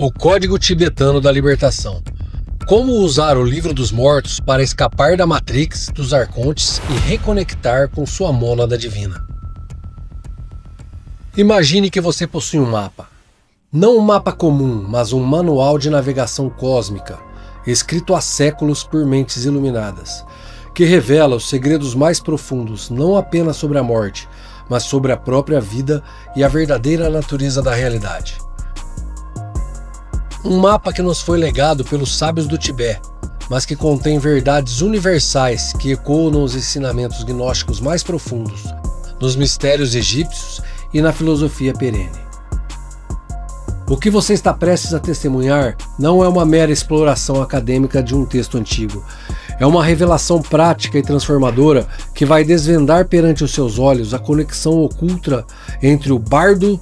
O Código Tibetano da Libertação. Como usar o Livro dos Mortos para escapar da Matrix dos Arcontes e reconectar com sua mônada divina. Imagine que você possui um mapa. Não um mapa comum, mas um manual de navegação cósmica, escrito há séculos por mentes iluminadas, que revela os segredos mais profundos não apenas sobre a morte, mas sobre a própria vida e a verdadeira natureza da realidade. Um mapa que nos foi legado pelos sábios do Tibete, mas que contém verdades universais que ecoam nos ensinamentos gnósticos mais profundos, nos mistérios egípcios e na filosofia perene. O que você está prestes a testemunhar não é uma mera exploração acadêmica de um texto antigo. É uma revelação prática e transformadora que vai desvendar perante os seus olhos a conexão oculta entre o Bardo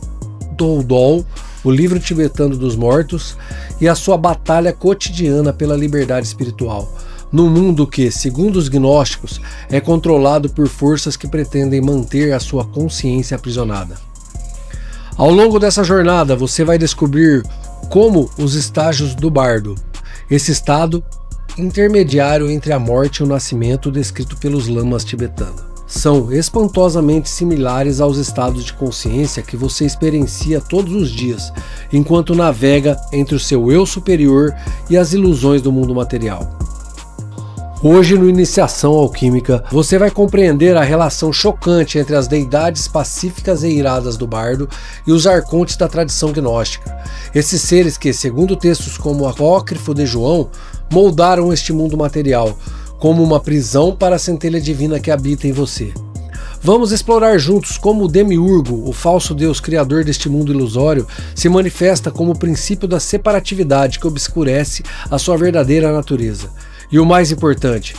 Toldol, o livro tibetano dos mortos, e a sua batalha cotidiana pela liberdade espiritual, num mundo que, segundo os gnósticos, é controlado por forças que pretendem manter a sua consciência aprisionada. Ao longo dessa jornada, você vai descobrir como os estágios do bardo, esse estado intermediário entre a morte e o nascimento descrito pelos lamas tibetanos, são espantosamente similares aos estados de consciência que você experiencia todos os dias, enquanto navega entre o seu eu superior e as ilusões do mundo material. Hoje, no Iniciação Alquímica, você vai compreender a relação chocante entre as deidades pacíficas e iradas do bardo e os arcontes da tradição gnóstica. Esses seres que, segundo textos como o Apócrifo de João, moldaram este mundo material, como uma prisão para a centelha divina que habita em você. Vamos explorar juntos como o Demiurgo, o falso deus criador deste mundo ilusório, se manifesta como o princípio da separatividade que obscurece a sua verdadeira natureza. E o mais importante,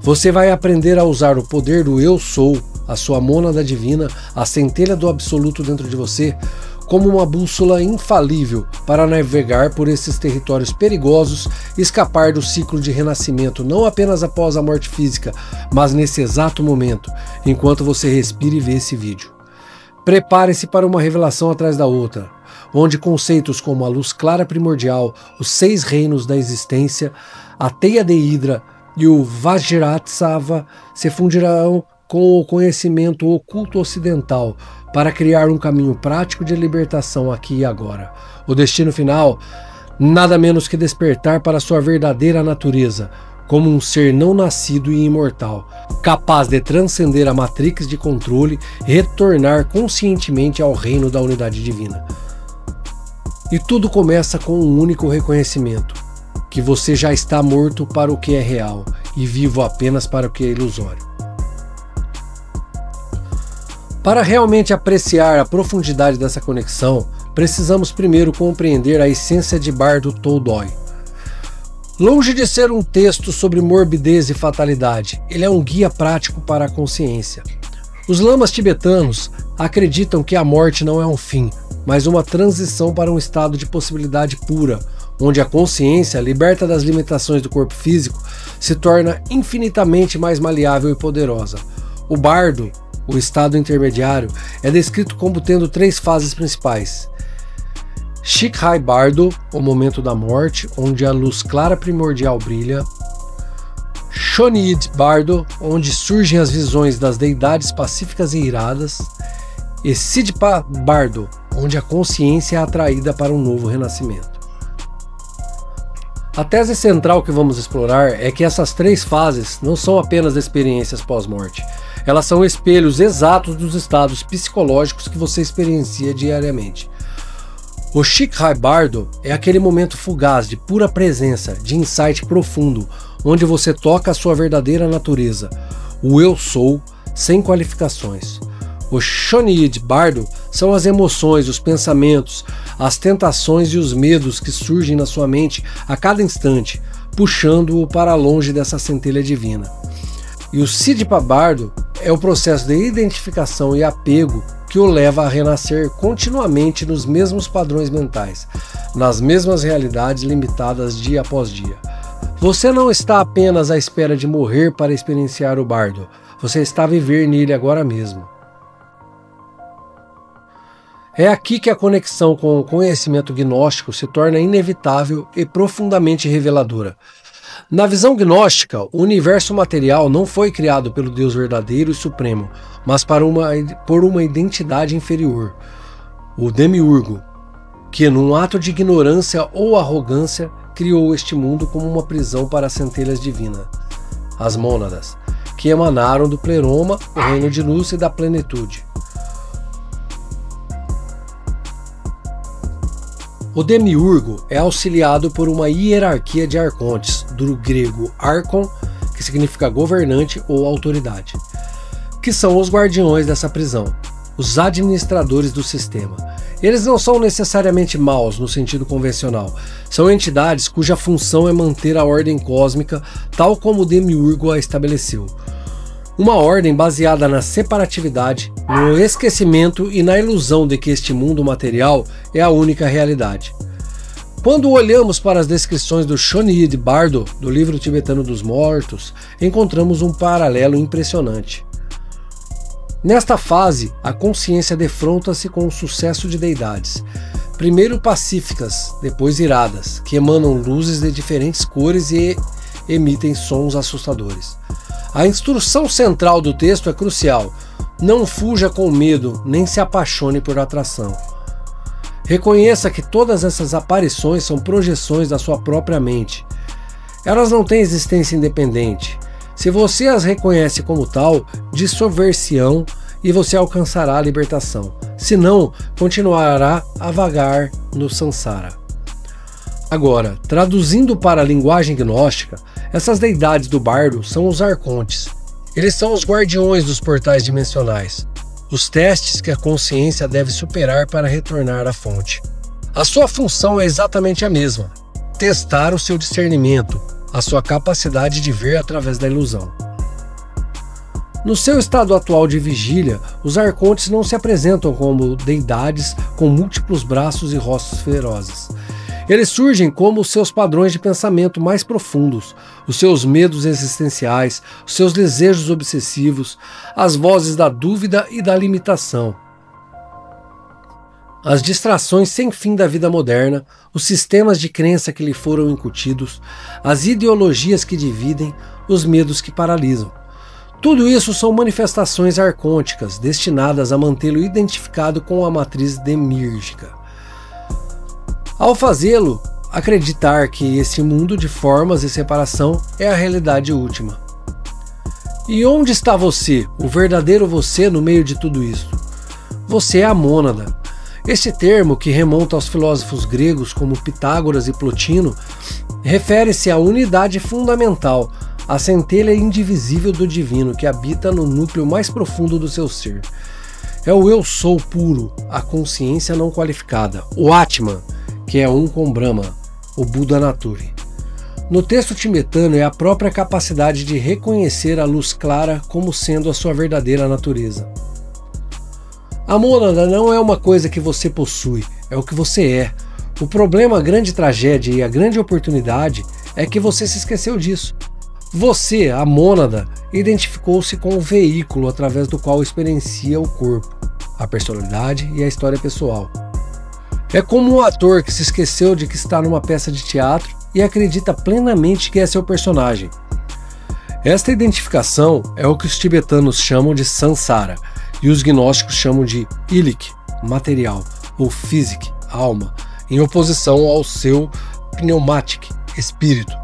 você vai aprender a usar o poder do Eu Sou, a sua mônada divina, a centelha do absoluto dentro de você, como uma bússola infalível para navegar por esses territórios perigosos e escapar do ciclo de renascimento não apenas após a morte física, mas nesse exato momento, enquanto você respira e vê esse vídeo. Prepare-se para uma revelação atrás da outra, onde conceitos como a luz clara primordial, os 6 reinos da existência, a teia de Hidra e o Vajrasattva se fundirão com o conhecimento oculto ocidental para criar um caminho prático de libertação aqui e agora. O destino final, nada menos que despertar para sua verdadeira natureza, como um ser não nascido e imortal, capaz de transcender a matrix de controle e retornar conscientemente ao reino da unidade divina. E tudo começa com um único reconhecimento, que você já está morto para o que é real e vivo apenas para o que é ilusório. Para realmente apreciar a profundidade dessa conexão, precisamos primeiro compreender a essência de Bardo Toldol. Longe de ser um texto sobre morbidez e fatalidade, ele é um guia prático para a consciência. Os lamas tibetanos acreditam que a morte não é um fim, mas uma transição para um estado de possibilidade pura, onde a consciência, liberta das limitações do corpo físico, se torna infinitamente mais maleável e poderosa. O bardo, o estado intermediário, é descrito como tendo 3 fases principais. Shikhai Bardo, o momento da morte, onde a luz clara primordial brilha. Shonid Bardo, onde surgem as visões das deidades pacíficas e iradas. E Sidpa Bardo, onde a consciência é atraída para um novo renascimento. A tese central que vamos explorar é que essas 3 fases não são apenas experiências pós-morte. Elas são espelhos exatos dos estados psicológicos que você experiencia diariamente. O Shikhai Bardo é aquele momento fugaz de pura presença, de insight profundo, onde você toca a sua verdadeira natureza, o Eu Sou, sem qualificações. O Shonid Bardo são as emoções, os pensamentos, as tentações e os medos que surgem na sua mente a cada instante, puxando-o para longe dessa centelha divina. E o Sidpa Bardo é o processo de identificação e apego que o leva a renascer continuamente nos mesmos padrões mentais, nas mesmas realidades limitadas dia após dia. Você não está apenas à espera de morrer para experienciar o bardo, você está a viver nele agora mesmo. É aqui que a conexão com o conhecimento gnóstico se torna inevitável e profundamente reveladora. Na visão gnóstica, o universo material não foi criado pelo Deus verdadeiro e supremo, mas por uma identidade inferior, o demiurgo, que, num ato de ignorância ou arrogância, criou este mundo como uma prisão para as centelhas divinas, as mônadas, que emanaram do pleroma, o reino de luz e da plenitude. O demiurgo é auxiliado por uma hierarquia de arcontes, do grego archon, que significa governante ou autoridade, que são os guardiões dessa prisão, os administradores do sistema. Eles não são necessariamente maus no sentido convencional, são entidades cuja função é manter a ordem cósmica tal como o demiurgo a estabeleceu. Uma ordem baseada na separatividade, no esquecimento e na ilusão de que este mundo material é a única realidade. Quando olhamos para as descrições do Shonid Bardo, do livro tibetano dos mortos, encontramos um paralelo impressionante. Nesta fase, a consciência defronta-se com o sucesso de deidades, primeiro pacíficas, depois iradas, que emanam luzes de diferentes cores e emitem sons assustadores. A instrução central do texto é crucial. Não fuja com medo, nem se apaixone por atração. Reconheça que todas essas aparições são projeções da sua própria mente. Elas não têm existência independente. Se você as reconhece como tal, dissolver-se-ão e você alcançará a libertação. Senão, continuará a vagar no samsara. Agora, traduzindo para a linguagem gnóstica, essas deidades do bardo são os arcontes. Eles são os guardiões dos portais dimensionais, os testes que a consciência deve superar para retornar à fonte. A sua função é exatamente a mesma: testar o seu discernimento, a sua capacidade de ver através da ilusão. No seu estado atual de vigília, os arcontes não se apresentam como deidades com múltiplos braços e rostos ferozes. Eles surgem como os seus padrões de pensamento mais profundos, os seus medos existenciais, os seus desejos obsessivos, as vozes da dúvida e da limitação. As distrações sem fim da vida moderna, os sistemas de crença que lhe foram incutidos, as ideologias que dividem, os medos que paralisam. Tudo isso são manifestações arcônticas destinadas a mantê-lo identificado com a matriz demírgica. Ao fazê-lo acreditar que esse mundo de formas e separação é a realidade última. E onde está você, o verdadeiro você, no meio de tudo isso? Você é a mônada. Este termo, que remonta aos filósofos gregos como Pitágoras e Plotino, refere-se à unidade fundamental, à centelha indivisível do divino que habita no núcleo mais profundo do seu ser. É o eu sou puro, a consciência não qualificada, o Atman, que é um com Brahma, o Buda Naturi. No texto tibetano é a própria capacidade de reconhecer a luz clara como sendo a sua verdadeira natureza. A mônada não é uma coisa que você possui, é o que você é. O problema, a grande tragédia e a grande oportunidade é que você se esqueceu disso. Você, a mônada, identificou-se com o veículo através do qual experiencia o corpo, a personalidade e a história pessoal. É como um ator que se esqueceu de que está numa peça de teatro e acredita plenamente que é seu personagem. Esta identificação é o que os tibetanos chamam de samsara e os gnósticos chamam de ilik, material, ou physic, alma, em oposição ao seu pneumatic, espírito.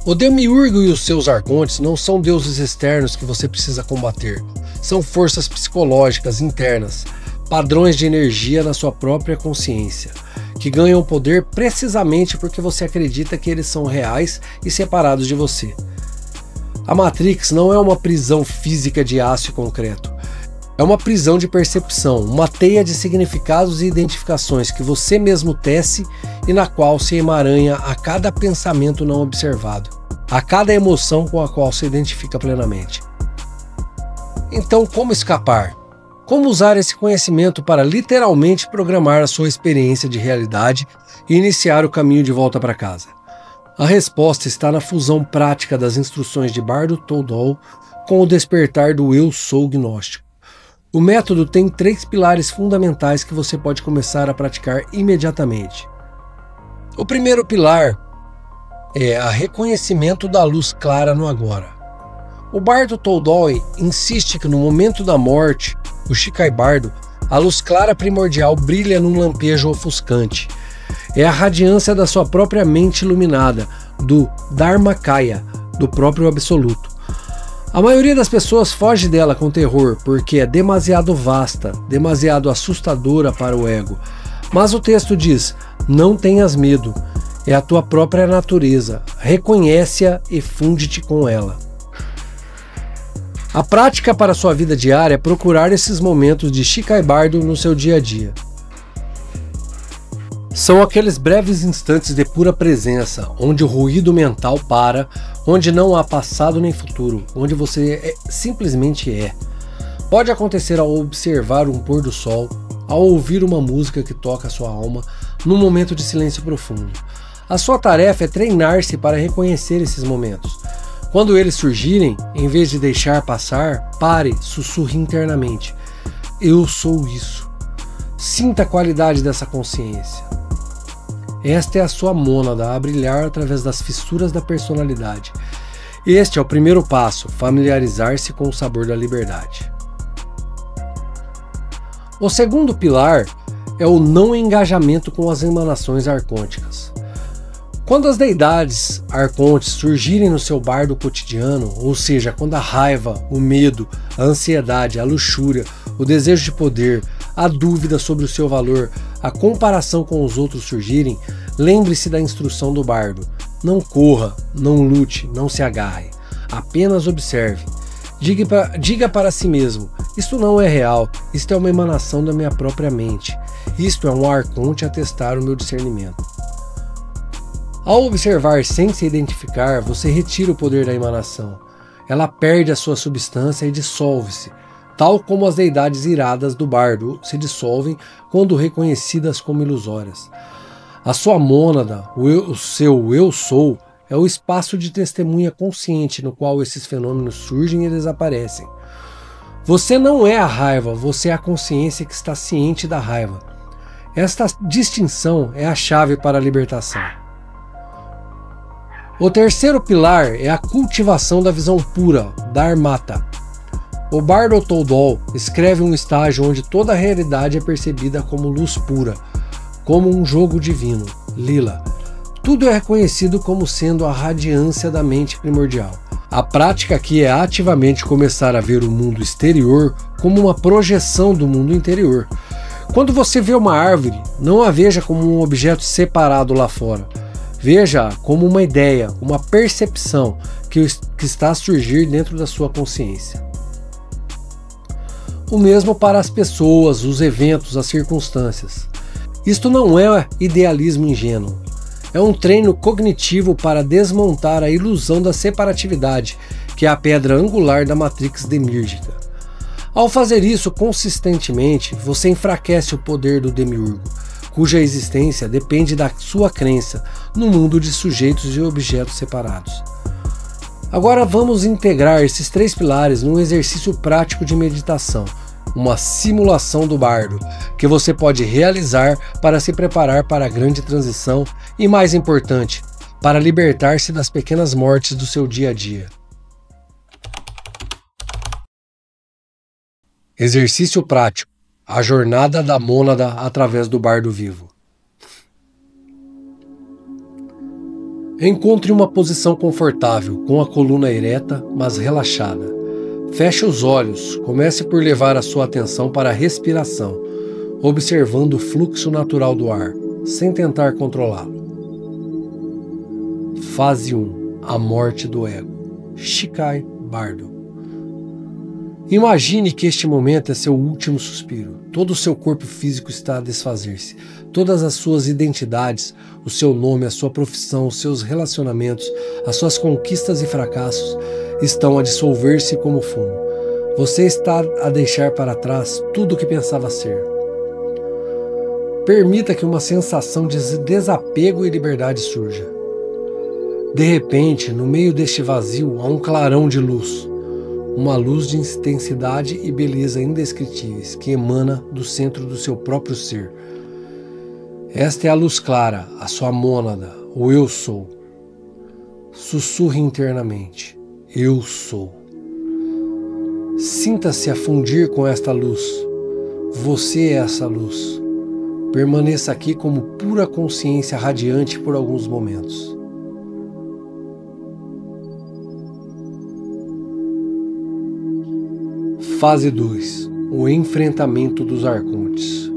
O demiurgo e os seus arcontes não são deuses externos que você precisa combater, são forças psicológicas internas, padrões de energia na sua própria consciência, que ganham poder precisamente porque você acredita que eles são reais e separados de você. A Matrix não é uma prisão física de aço e concreto. É uma prisão de percepção, uma teia de significados e identificações que você mesmo tece e na qual se emaranha a cada pensamento não observado, a cada emoção com a qual se identifica plenamente. Então, como escapar? Como usar esse conhecimento para literalmente programar a sua experiência de realidade e iniciar o caminho de volta para casa? A resposta está na fusão prática das instruções de Bardo Toldol com o despertar do Eu Sou gnóstico. O método tem 3 pilares fundamentais que você pode começar a praticar imediatamente. O primeiro pilar é o reconhecimento da luz clara no agora. O bardo Toldoi insiste que no momento da morte, o Shikai Bardo, a luz clara primordial brilha num lampejo ofuscante. É a radiância da sua própria mente iluminada, do Dharmakaya, do próprio Absoluto. A maioria das pessoas foge dela com terror, porque é demasiado vasta, demasiado assustadora para o ego. Mas o texto diz: não tenhas medo, é a tua própria natureza, reconhece-a e funde-te com ela. A prática para a sua vida diária é procurar esses momentos de Shikai Bardo no seu dia a dia. São aqueles breves instantes de pura presença, onde o ruído mental para, onde não há passado nem futuro, onde você simplesmente é. Pode acontecer ao observar um pôr do sol, ao ouvir uma música que toca a sua alma, num momento de silêncio profundo. A sua tarefa é treinar-se para reconhecer esses momentos. Quando eles surgirem, em vez de deixar passar, pare, sussurre internamente: eu sou isso. Sinta a qualidade dessa consciência. Esta é a sua mônada a brilhar através das fissuras da personalidade. Este é o primeiro passo, familiarizar-se com o sabor da liberdade. O segundo pilar é o não engajamento com as emanações arcônticas. Quando as deidades arcontes surgirem no seu bardo cotidiano, ou seja, quando a raiva, o medo, a ansiedade, a luxúria, o desejo de poder, a dúvida sobre o seu valor, a comparação com os outros surgirem, lembre-se da instrução do bardo. Não corra, não lute, não se agarre. Apenas observe. Diga para si mesmo: isto não é real, isto é uma emanação da minha própria mente. Isto é um arconte a testar o meu discernimento. Ao observar sem se identificar, você retira o poder da emanação. Ela perde a sua substância e dissolve-se, tal como as deidades iradas do bardo se dissolvem quando reconhecidas como ilusórias. A sua mônada, o seu eu sou, é o espaço de testemunha consciente no qual esses fenômenos surgem e desaparecem. Você não é a raiva, você é a consciência que está ciente da raiva. Esta distinção é a chave para a libertação. O terceiro pilar é a cultivação da visão pura, Dharmata. O bardo Toldol escreve um estágio onde toda a realidade é percebida como luz pura, como um jogo divino, Lila. Tudo é reconhecido como sendo a radiância da mente primordial. A prática aqui é ativamente começar a ver o mundo exterior como uma projeção do mundo interior. Quando você vê uma árvore, não a veja como um objeto separado lá fora. Veja-a como uma ideia, uma percepção que está a surgir dentro da sua consciência. O mesmo para as pessoas, os eventos, as circunstâncias. Isto não é idealismo ingênuo. É um treino cognitivo para desmontar a ilusão da separatividade, que é a pedra angular da matrix demírgica. Ao fazer isso consistentemente, você enfraquece o poder do demiurgo, cuja existência depende da sua crença no mundo de sujeitos e objetos separados. Agora vamos integrar esses 3 pilares num exercício prático de meditação, uma simulação do bardo, que você pode realizar para se preparar para a grande transição e, mais importante, para libertar-se das pequenas mortes do seu dia a dia. Exercício prático: a jornada da mônada através do bardo vivo. Encontre uma posição confortável, com a coluna ereta, mas relaxada. Feche os olhos, comece por levar a sua atenção para a respiração, observando o fluxo natural do ar, sem tentar controlá-lo. Fase 1. A morte do ego. Shikai Bardo. Imagine que este momento é seu último suspiro. Todo o seu corpo físico está a desfazer-se. Todas as suas identidades, o seu nome, a sua profissão, os seus relacionamentos, as suas conquistas e fracassos estão a dissolver-se como fumo. Você está a deixar para trás tudo o que pensava ser. Permita que uma sensação de desapego e liberdade surja. De repente, no meio deste vazio, há um clarão de luz. uma luz de intensidade e beleza indescritíveis que emana do centro do seu próprio ser. Esta é a luz clara, a sua mônada, o Eu Sou. Sussurre internamente: Eu sou. Sinta-se a fundir com esta luz. Você é essa luz. Permaneça aqui como pura consciência radiante por alguns momentos. Fase 2. O enfrentamento dos arcontes.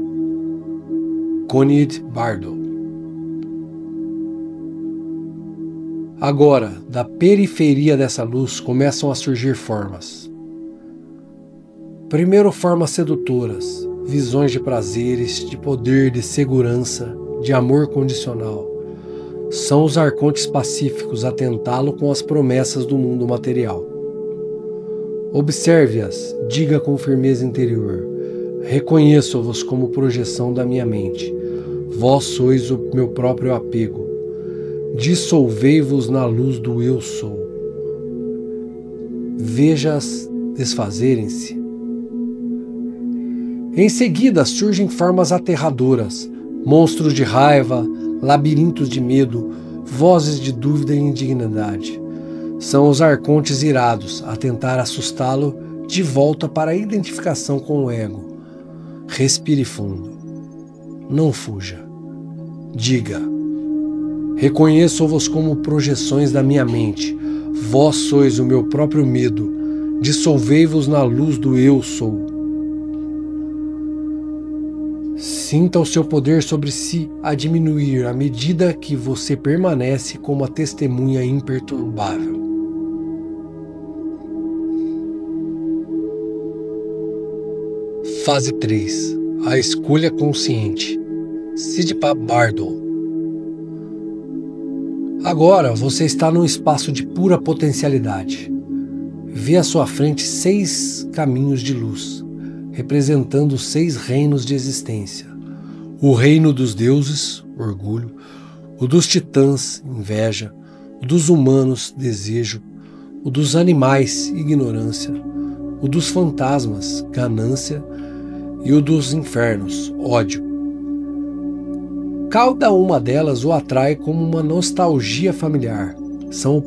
Conid Bardo. Agora, da periferia dessa luz começam a surgir formas. Primeiro, formas sedutoras, visões de prazeres, de poder, de segurança, de amor condicional. São os arcontes pacíficos a tentá-lo com as promessas do mundo material. Observe-as, diga com firmeza interior: reconheço-vos como projeção da minha mente. Vós sois o meu próprio apego. Dissolvei-vos na luz do Eu Sou. Veja-as desfazerem-se. Em seguida surgem formas aterradoras, monstros de raiva, labirintos de medo, vozes de dúvida e indignidade. São os arcontes irados a tentar assustá-lo de volta para a identificação com o ego. Respire fundo. Não fuja. Diga: reconheço-vos como projeções da minha mente. Vós sois o meu próprio medo. Dissolvei-vos na luz do Eu Sou. Sinta o seu poder sobre si a diminuir à medida que você permanece como a testemunha imperturbável. Fase 3. A escolha consciente. Siddhartha Bardo. Agora você está num espaço de pura potencialidade. Vê à sua frente 6 caminhos de luz, representando 6 reinos de existência. O reino dos deuses, orgulho; o dos titãs, inveja; o dos humanos, desejo; o dos animais, ignorância; o dos fantasmas, ganância; e o dos infernos, ódio. Cada uma delas o atrai como uma nostalgia familiar. São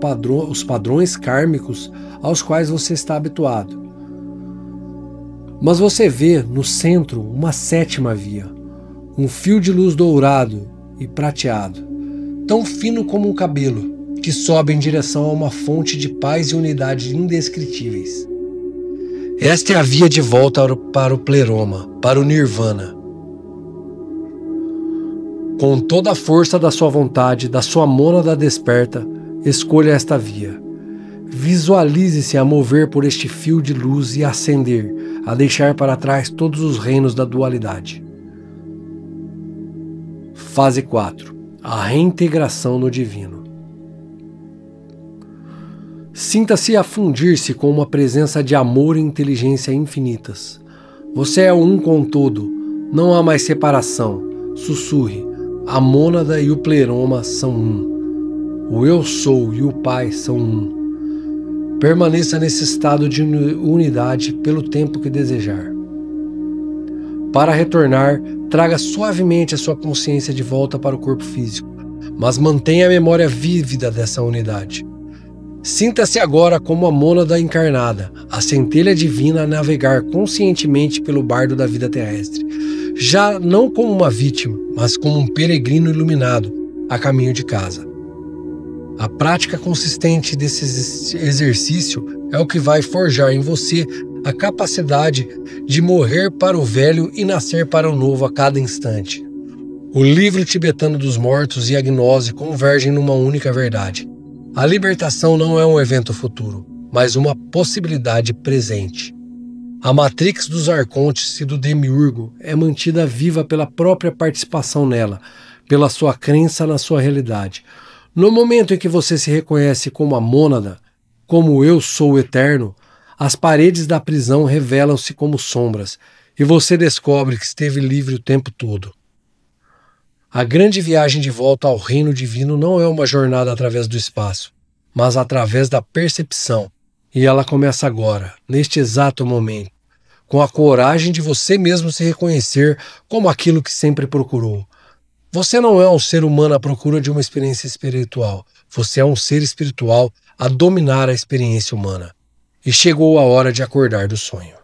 os padrões kármicos aos quais você está habituado. Mas você vê no centro uma 7ª via, um fio de luz dourado e prateado, tão fino como um cabelo, que sobe em direção a uma fonte de paz e unidade indescritíveis. Esta é a via de volta para o pleroma, para o nirvana. Com toda a força da sua vontade, da sua mônada desperta, escolha esta via. Visualize-se a mover por este fio de luz e a ascender, a deixar para trás todos os reinos da dualidade. Fase 4. A reintegração no divino. Sinta-se a fundir-se com uma presença de amor e inteligência infinitas. Você é um com todo, não há mais separação. Sussurre: a mônada e o pleroma são um. O Eu Sou e o Pai são um. Permaneça nesse estado de unidade pelo tempo que desejar. Para retornar, traga suavemente a sua consciência de volta para o corpo físico, mas mantenha a memória vívida dessa unidade. Sinta-se agora como a mônada encarnada, a centelha divina a navegar conscientemente pelo bardo da vida terrestre, já não como uma vítima, mas como um peregrino iluminado a caminho de casa. A prática consistente desse exercício é o que vai forjar em você a capacidade de morrer para o velho e nascer para o novo a cada instante. O livro tibetano dos mortos e a gnose convergem numa única verdade. A libertação não é um evento futuro, mas uma possibilidade presente. A matrix dos arcontes e do demiurgo é mantida viva pela própria participação nela, pela sua crença na sua realidade. No momento em que você se reconhece como a mônada, como Eu Sou eterno, as paredes da prisão revelam-se como sombras e você descobre que esteve livre o tempo todo. A grande viagem de volta ao reino divino não é uma jornada através do espaço, mas através da percepção, E ela começa agora, neste exato momento, com a coragem de você mesmo se reconhecer como aquilo que sempre procurou. Você não é um ser humano à procura de uma experiência espiritual. Você é um ser espiritual a dominar a experiência humana. E chegou a hora de acordar do sonho.